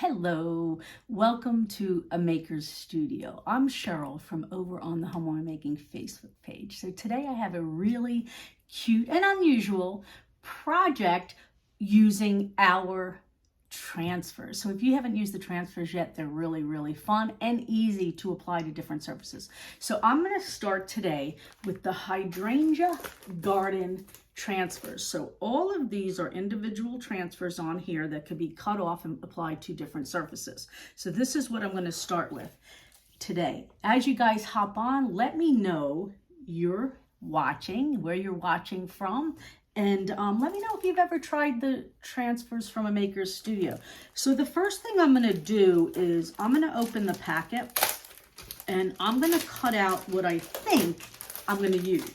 Hello, welcome to A Maker's Studio. I'm Cheryl from over on the Home Making Facebook page. So today I have a really cute and unusual project using our transfers. So if you haven't used the transfers yet, they're really fun and easy to apply to different surfaces. So I'm going to start today with the Hydrangea Garden transfers. So all of these are individual transfers on here that could be cut off and applied to different surfaces. So this is what I'm going to start with today. As you guys hop on, let me know you're watching, where you're watching from, and let me know if you've ever tried the transfers from A Maker's Studio. So the first thing I'm going to do is I'm going to open the packet and I'm going to cut out what I think I'm going to use.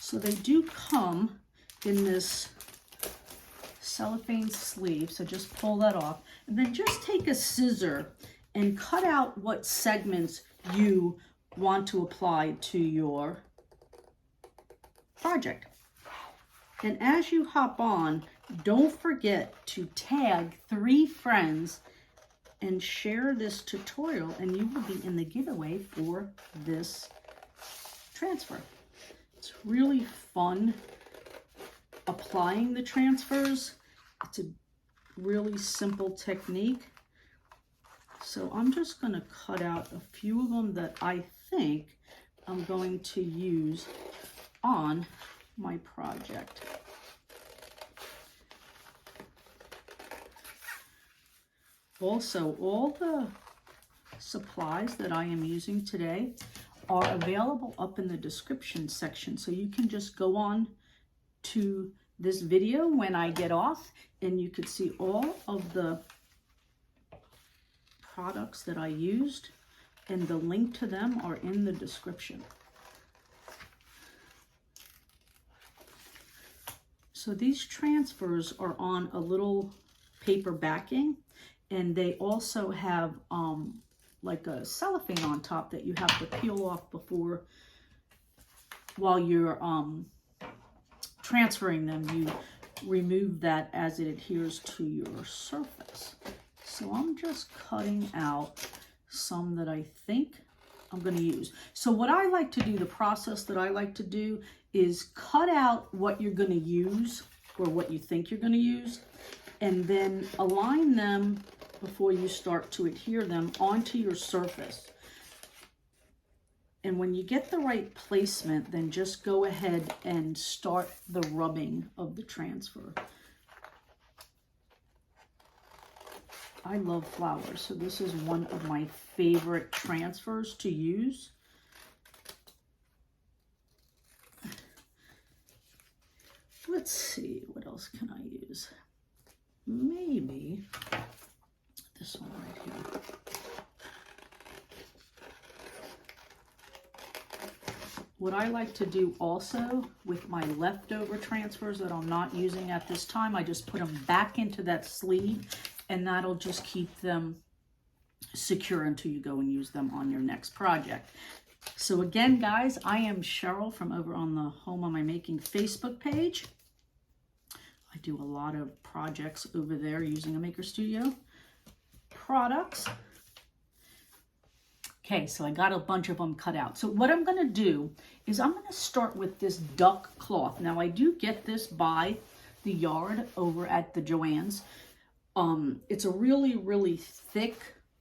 So they do come in this cellophane sleeve, so just pull that off. And then just take a scissor and cut out what segments you want to apply to your project. And as you hop on, don't forget to tag 3 friends and share this tutorial, and you will be in the giveaway for this transfer. It's really fun applying the transfers. It's a really simple technique. So I'm just going to cut out a few of them that I think I'm going to use on my project. Also, all the supplies that I am using today are available up in the description section. So you can just go on to this video when I get off and you could see all of the products that I used, and the link to them are in the description. So these transfers are on a little paper backing, and they also have like a cellophane on top that you have to peel off before, while you're transferring them, you remove that as it adheres to your surface. So I'm just cutting out some that I think I'm going to use. So what I like to do, the process that I like to do, is cut out what you're going to use or what you think you're going to use, and then align them before you start to adhere them onto your surface. And when you get the right placement, then just go ahead and start the rubbing of the transfer. I love flowers, so this is one of my favorite transfers to use. Let's see, what else can I use? Maybe this one right here. What I like to do also with my leftover transfers that I'm not using at this time, I just put them back into that sleeve, and that'll just keep them secure until you go and use them on your next project. So again, guys, I am Cheryl from over on the Home on My Making Facebook page. I do a lot of projects over there using A Maker Studio products. Okay, so I got a bunch of them cut out. So what I'm going to do is I'm going to start with this duck cloth. Now I do get this by the yard over at the Joann's. It's a really thick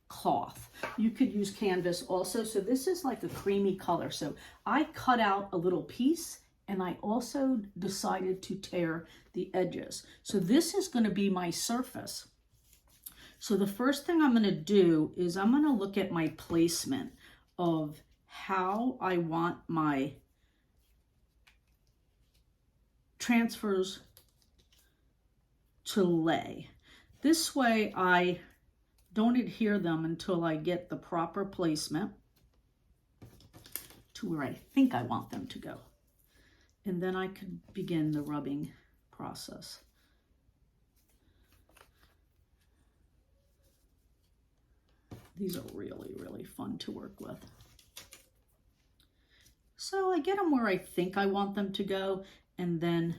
cloth. You could use canvas also. So this is like a creamy color. So I cut out a little piece, and I also decided to tear the edges. So this is going to be my surface. So the first thing I'm going to do is I'm going to look at my placement of how I want my transfers to lay. This way I don't adhere them until I get the proper placement to where I think I want them to go. And then I can begin the rubbing process. These are really fun to work with. So I get them where I think I want them to go, and then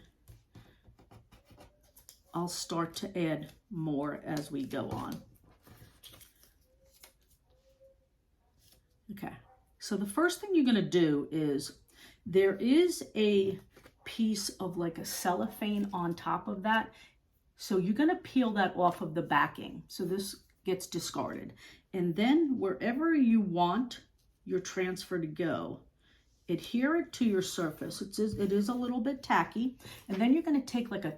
I'll start to add more as we go on. Okay, so the first thing you're going to do is there is a piece of like a cellophane on top of that. So you're going to peel that off of the backing. So this gets discarded. And then wherever you want your transfer to go, adhere it to your surface. It is a little bit tacky. And then you're going to take like a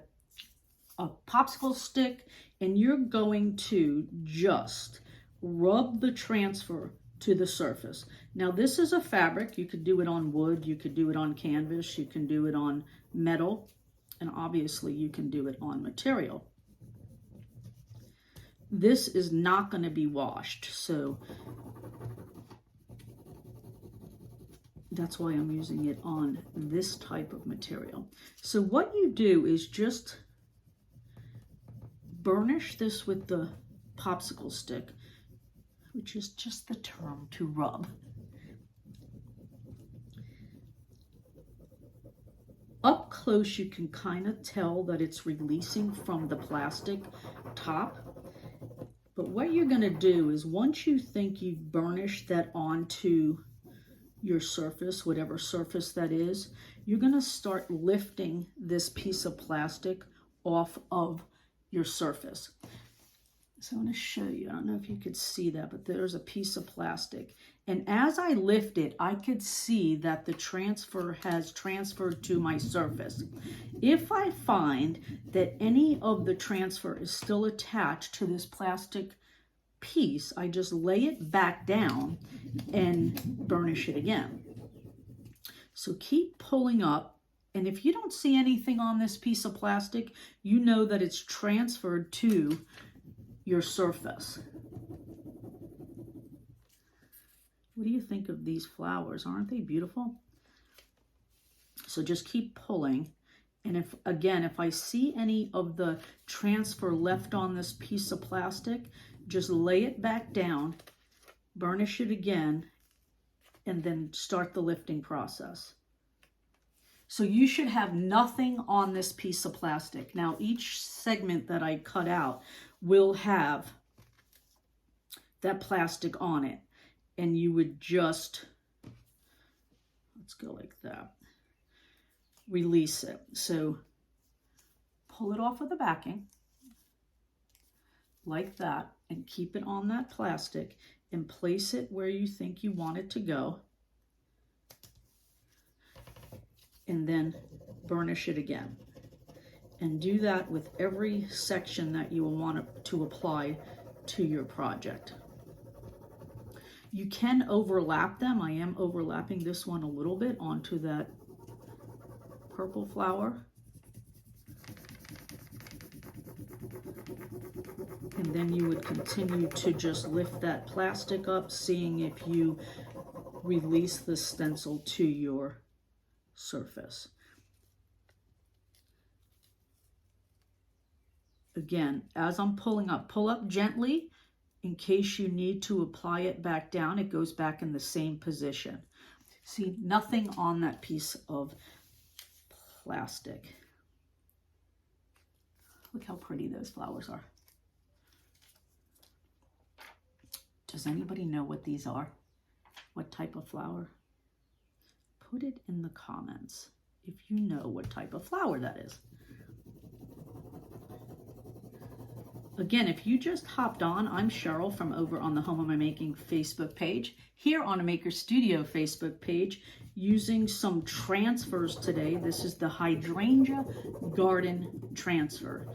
popsicle stick and you're going to just rub the transfer to the surface. Now this is a fabric. You could do it on wood, you could do it on canvas, you can do it on metal, and obviously you can do it on material. This is not going to be washed, so that's why I'm using it on this type of material. So what you do is just burnish this with the popsicle stick, which is just the term to rub. Up close, you can kind of tell that it's releasing from the plastic top. But what you're going to do is once you think you've burnished that onto your surface, whatever surface that is, you're going to start lifting this piece of plastic off of your surface. So I'm going to show you. I don't know if you could see that, but there's a piece of plastic. And as I lift it, I could see that the transfer has transferred to my surface. If I find that any of the transfer is still attached to this plastic piece, I just lay it back down and burnish it again. So keep pulling up. And if you don't see anything on this piece of plastic, you know that it's transferred to your surface. What do you think of these flowers? Aren't they beautiful? So just keep pulling. And if I see any of the transfer left on this piece of plastic, just lay it back down, burnish it again, and then start the lifting process. So you should have nothing on this piece of plastic. Now each segment that I cut out will have that plastic on it. And you would just, let's go like that, release it. So pull it off of the backing like that and keep it on that plastic and place it where you think you want it to go. And then burnish it again. And do that with every section that you will want to apply to your project. You can overlap them. I am overlapping this one a little bit onto that purple flower. And then you would continue to just lift that plastic up, seeing if you release the stencil to your surface. Again, as I'm pulling up, pull up gently in case you need to apply it back down. It goes back in the same position. See, nothing on that piece of plastic. Look how pretty those flowers are. Does anybody know what these are? What type of flower? Put it in the comments if you know what type of flower that is. Again, if you just hopped on, I'm Cheryl from over on the Home of My Making Facebook page. Here on a Maker Studio Facebook page, using some transfers today. This is the Hydrangea Garden Transfer.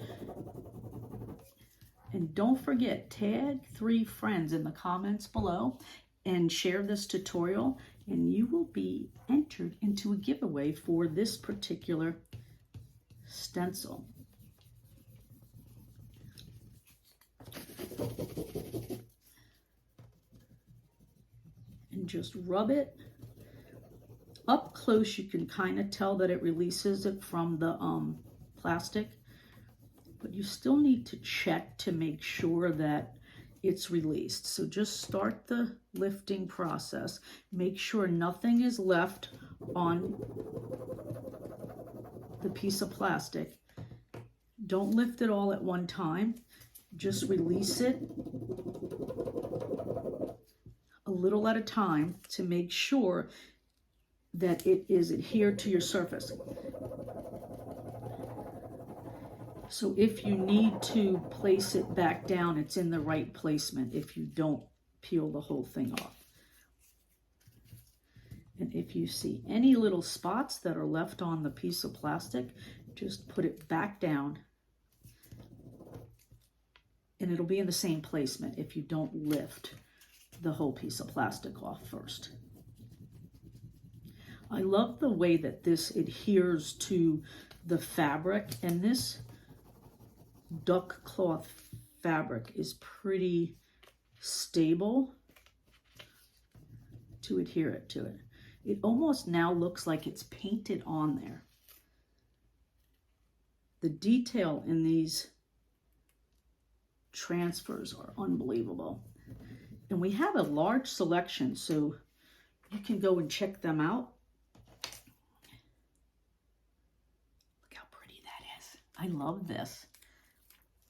And don't forget, tag 3 friends in the comments below and share this tutorial, and you will be entered into a giveaway for this particular stencil. And just rub it. Up close, you can kind of tell that it releases it from the plastic, but you still need to check to make sure that it's released. So just start the lifting process. Make sure nothing is left on the piece of plastic. Don't lift it all at one time. Just release it a little at a time to make sure that it is adhered to your surface. So if you need to place it back down, it's in the right placement if you don't peel the whole thing off. And if you see any little spots that are left on the piece of plastic, just put it back down and it'll be in the same placement if you don't lift the whole piece of plastic off first. I love the way that this adheres to the fabric, and this duck cloth fabric is pretty stable to adhere it to it. It almost now looks like it's painted on there. The detail in these transfers are unbelievable. And we have a large selection, so you can go and check them out. Look how pretty that is. I love this.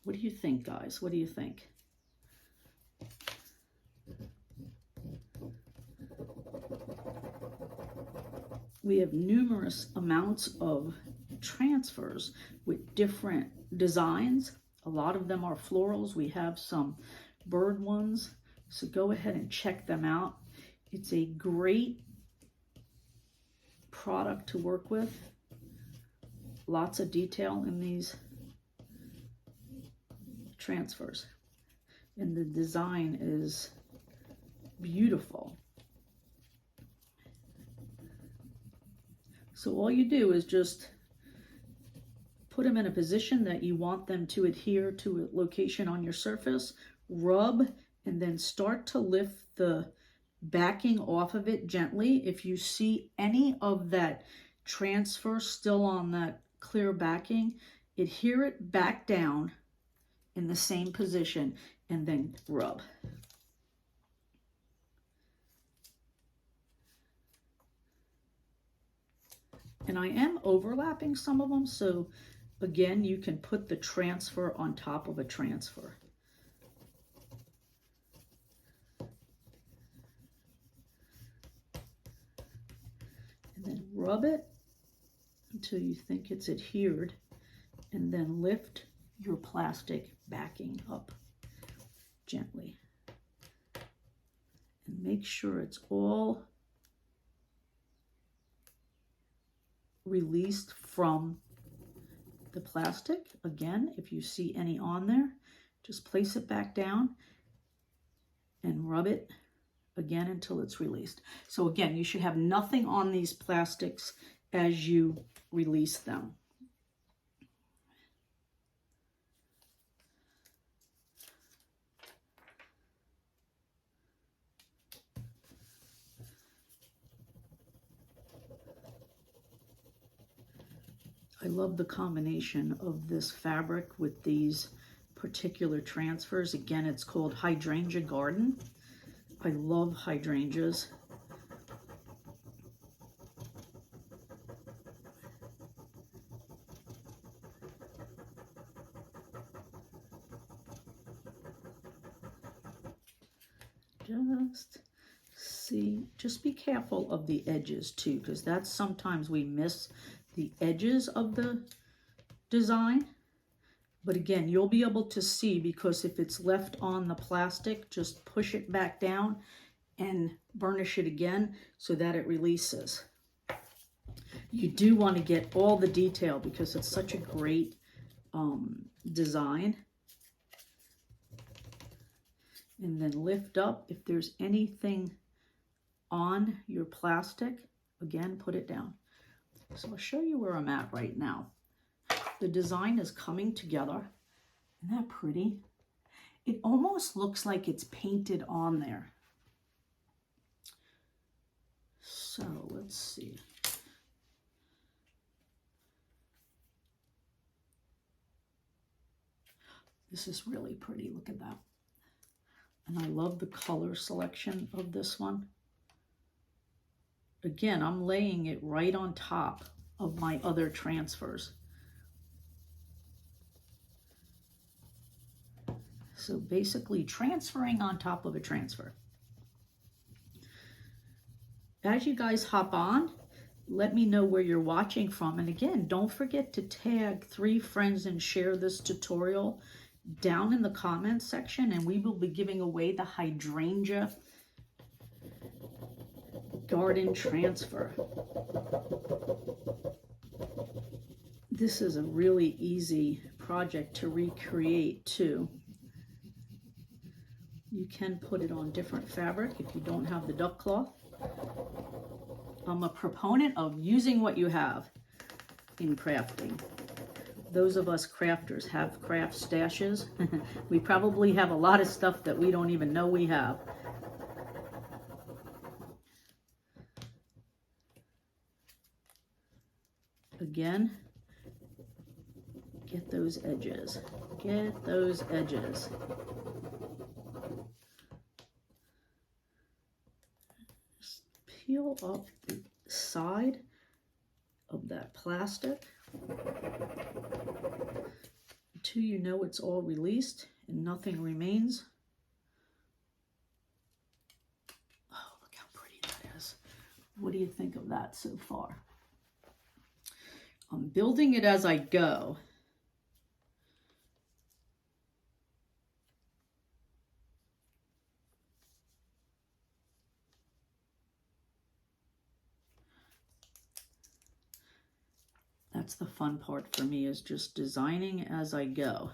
What do you think, guys? What do you think? We have numerous amounts of transfers with different designs. A lot of them are florals. We have some bird ones. So go ahead and check them out. It's a great product to work with. Lots of detail in these transfers. And the design is beautiful. So all you do is just put them in a position that you want them to adhere to a location on your surface, rub, and then start to lift the backing off of it gently. If you see any of that transfer still on that clear backing, adhere it back down in the same position and then rub. And I am overlapping some of them, so again, you can put the transfer on top of a transfer. And then rub it until you think it's adhered, and then lift your plastic backing up gently. And make sure it's all released from the plastic. Again, if you see any on there, just place it back down and rub it again until it's released. So again, you should have nothing on these plastics as you release them. I love the combination of this fabric with these particular transfers. Again, it's called Hydrangea Garden. I love hydrangeas. Just be careful of the edges too, because that's sometimes we miss the edges of the design. But again, you'll be able to see, because if it's left on the plastic, just push it back down and burnish it again so that it releases. You do want to get all the detail because it's such a great design. And then lift up. If there's anything on your plastic, again, put it down. So I'll show you where I'm at right now. The design is coming together. Isn't that pretty? It almost looks like it's painted on there. So let's see. This is really pretty. Look at that. And I love the color selection of this one. Again, I'm laying it right on top of my other transfers. So basically transferring on top of a transfer. As you guys hop on, let me know where you're watching from. And again, don't forget to tag 3 friends and share this tutorial down in the comments section, and we will be giving away the Hydrangea Garden Transfer. This is a really easy project to recreate too. You can put it on different fabric if you don't have the duck cloth. I'm a proponent of using what you have in crafting. Those of us crafters have craft stashes. We probably have a lot of stuff that we don't even know we have. Again, get those edges. Get those edges. Just peel up the side of that plastic until you know it's all released and nothing remains. Oh, look how pretty that is. What do you think of that so far? I'm building it as I go. That's the fun part for me, is just designing as I go.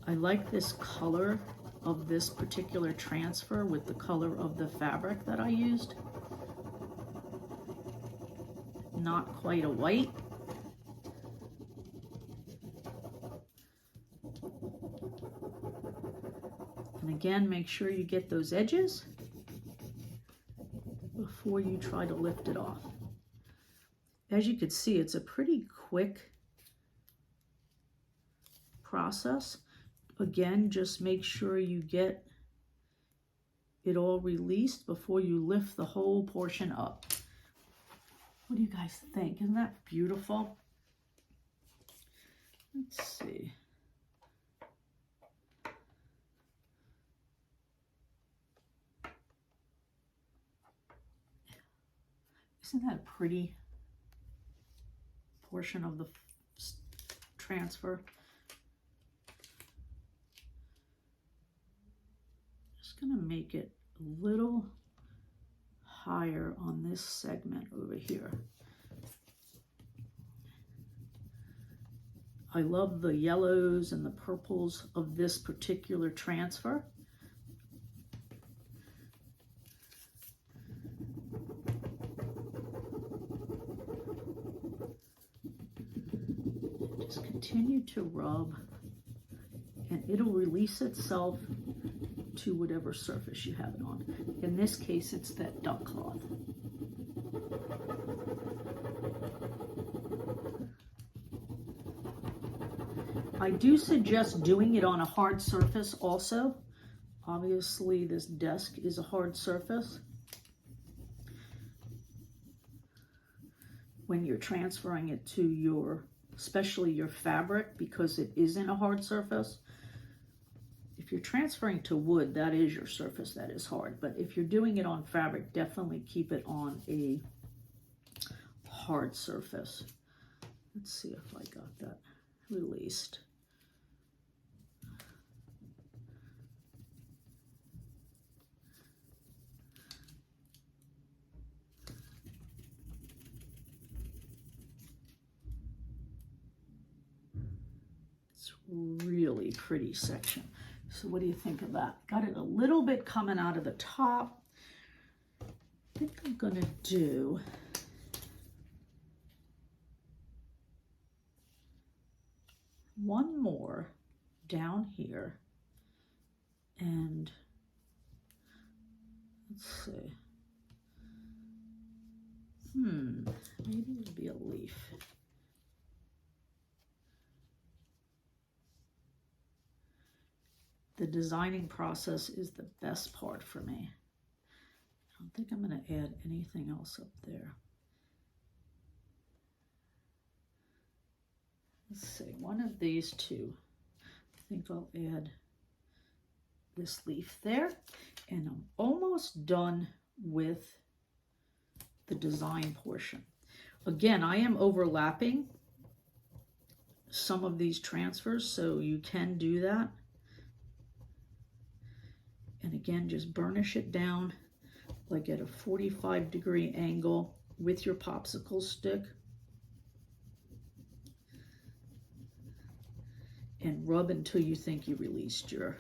I like this color of this particular transfer with the color of the fabric that I used. Not quite a white. And again, make sure you get those edges before you try to lift it off. As you can see, it's a pretty quick process. Again, just make sure you get it all released before you lift the whole portion up. What do you guys think? Isn't that beautiful? Let's see. Isn't that a pretty portion of the transfer? Just gonna make it a little higher on this segment over here. I love the yellows and the purples of this particular transfer. Just continue to rub, and it'll release itself to whatever surface you have it on. In this case, it's that duck cloth. I do suggest doing it on a hard surface also. Obviously, this desk is a hard surface when you're transferring it to your, especially your fabric, because it isn't a hard surface. If you're transferring to wood, that is your surface that is hard. But if you're doing it on fabric, definitely keep it on a hard surface. Let's see if I got that released. It's a really pretty section. So what do you think of that? Got it a little bit coming out of the top. I think I'm gonna do one more down here, and let's see. Maybe it'll be a leaf. The designing process is the best part for me. I don't think I'm going to add anything else up there. let's see, one of these two. I think I'll add this leaf there, and I'm almost done with the design portion. Again, I am overlapping some of these transfers, so you can do that. And again, just burnish it down like at a 45-degree angle with your popsicle stick. And rub until you think you released your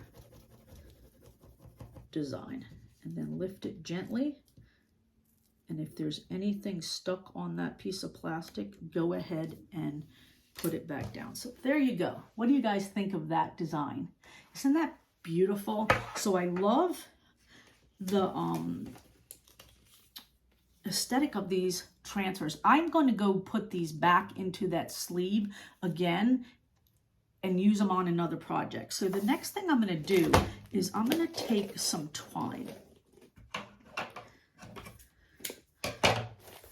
design. And then lift it gently. And if there's anything stuck on that piece of plastic, go ahead and put it back down. So there you go. What do you guys think of that design? Isn't that beautiful? So I love the aesthetic of these transfers. I'm going to go put these back into that sleeve again and use them on another project. So the next thing I'm going to do is I'm going to take some twine.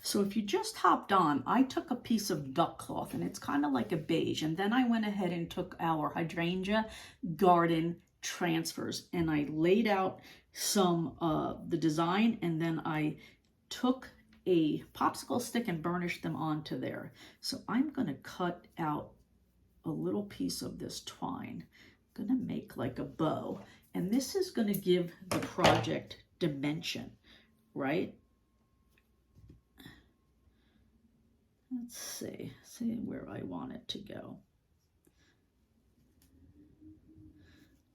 So if you just hopped on, I took a piece of duck cloth, and it's kind of like a beige, and then I went ahead and took our Hydrangea Garden Transfers, and I laid out some the design, and then I took a popsicle stick and burnished them onto there. So I'm going to cut out a little piece of this twine. I'm going to make like a bow, and this is going to give the project dimension, right? Let's see where I want it to go.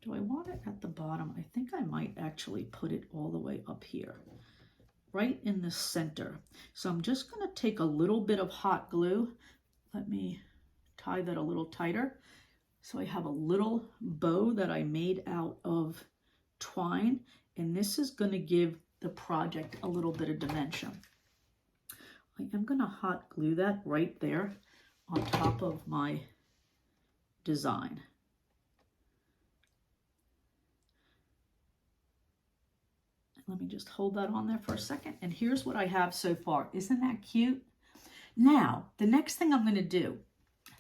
Do I want it at the bottom? I think I might actually put it all the way up here, right in the center. So I'm just going to take a little bit of hot glue. Let me tie that a little tighter. So I have a little bow that I made out of twine, and this is going to give the project a little bit of dimension. I am going to hot glue that right there on top of my design. Let me just hold that on there for a second. And here's what I have so far. Isn't that cute? Now, the next thing I'm going to do,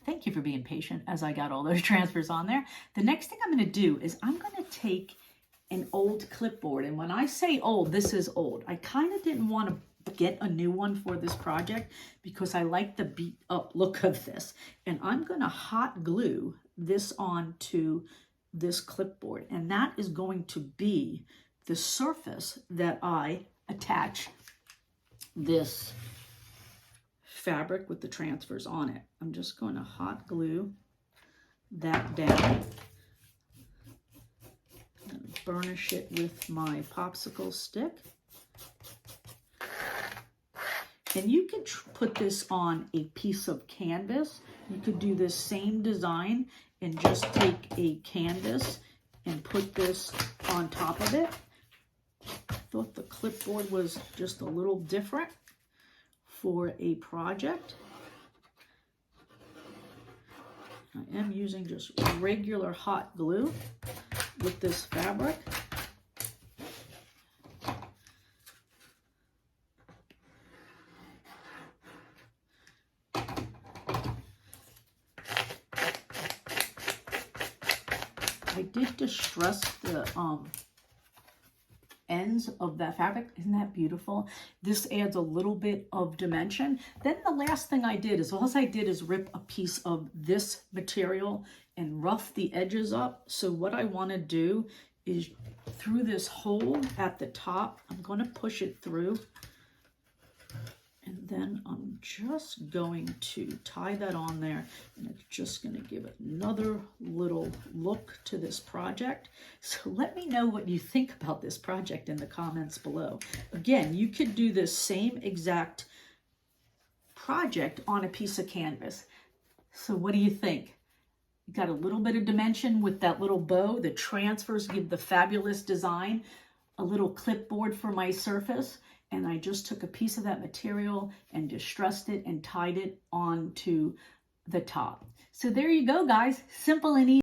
thank you for being patient as I got all those transfers on there. The next thing I'm going to do is I'm going to take an old clipboard. And when I say old, this is old. I kind of didn't want to get a new one for this project because I like the beat up look of this. And I'm going to hot glue this onto this clipboard. And that is going to be the surface that I attach this fabric with the transfers on it. I'm just going to hot glue that down and burnish it with my popsicle stick. And you could put this on a piece of canvas. You could do this same design and just take a canvas and put this on top of it. I thought the clipboard was just a little different for a project. I am using just regular hot glue with this fabric. I did distress the ends of that fabric. Isn't that beautiful? This adds a little bit of dimension. Then the last thing I did is, all I did is rip a piece of this material and rough the edges up. So what I want to do is through this hole at the top, I'm going to push it through. And then I'm just going to tie that on there, and it's just going to give it another little look to this project. So let me know what you think about this project in the comments below. Again, you could do this same exact project on a piece of canvas. So what do you think? You got a little bit of dimension with that little bow. The transfers give the fabulous design. A little clipboard for my surface. And I just took a piece of that material and distressed it and tied it onto the top. So there you go, guys. Simple and easy.